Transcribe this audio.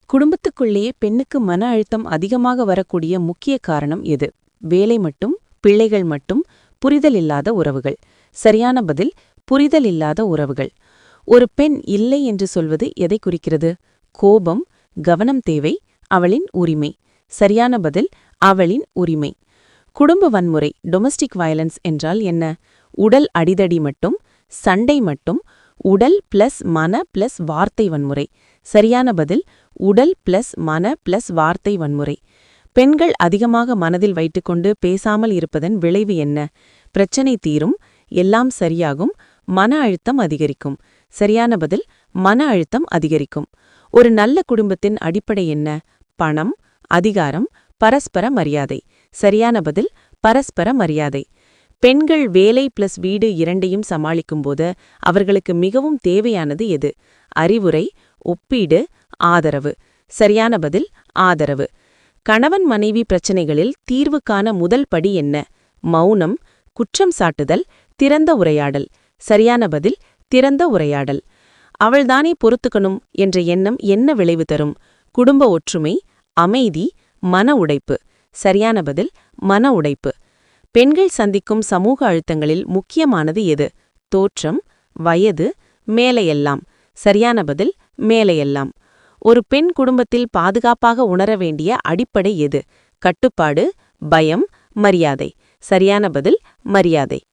குடும்பத்துக்குள்ளேயே பெண்ணுக்கு மன அழுத்தம் அதிகமாக வரக்கூடிய முக்கிய காரணம் எது? வேலை மட்டும், பிள்ளைகள் மட்டும், புரிதல் இல்லாத உறவுகள். சரியான பதில்: புரிதல் இல்லாத உறவுகள். ஒரு பெண் இல்லை என்று சொல்வது எதை குறிக்கிறது? கோபம், கவனம் தேவை, அவளின் உரிமை. சரியான பதில்: அவளின் உரிமை. குடும்ப வன்முறை, டொமஸ்டிக் வயலன்ஸ் என்றால் என்ன? உடல் அடிதடி மட்டும், சண்டை மட்டும், உடல் பிளஸ் மன பிளஸ் வார்த்தை வன்முறை. சரியான பதில்: உடல் பிளஸ் மன பிளஸ் வார்த்தை வன்முறை. பெண்கள் அதிகமாக மனதில் வைத்துக்கொண்டு பேசாமல் இருப்பதன் விளைவு என்ன? பிரச்சனை தீரும், எல்லாம் சரியாகும், மன அழுத்தம் அதிகரிக்கும். சரியான பதில்: மன அழுத்தம் அதிகரிக்கும். ஒரு நல்ல குடும்பத்தின் அடிப்படை என்ன? பணம், அதிகாரம், பரஸ்பர மரியாதை. சரியான பதில்: பரஸ்பர மரியாதை. பெண்கள் வேலை பிளஸ் வீடு இரண்டையும் சமாளிக்கும்போது அவர்களுக்கு மிகவும் தேவையானது எது? அறிவுரை, ஒப்பீடு, ஆதரவு. சரியான பதில்: ஆதரவு. கணவன் மனைவி பிரச்சினைகளில் தீர்வு காண முதல் படி என்ன? மௌனம், குற்றம் சாட்டுதல், திறந்த உரையாடல். சரியான பதில்: திறந்த உரையாடல். அவள்தானே பொறுத்துக்கணும் என்ற எண்ணம் என்ன விளைவு தரும்? குடும்ப ஒற்றுமை, அமைதி, மன உடைப்பு. சரியான பதில்: மன உடைப்பு. பெண்கள் சந்திக்கும் சமூக அழுத்தங்களில் முக்கியமானது எது? தோற்றம், வயது, மேலையெல்லாம். சரியான பதில்: மேலையெல்லாம். ஒரு பெண் குடும்பத்தில் பாதுகாப்பாக உணர வேண்டிய அடிப்படை எது? கட்டுப்பாடு, பயம், மரியாதை. சரியான பதில்: மரியாதை.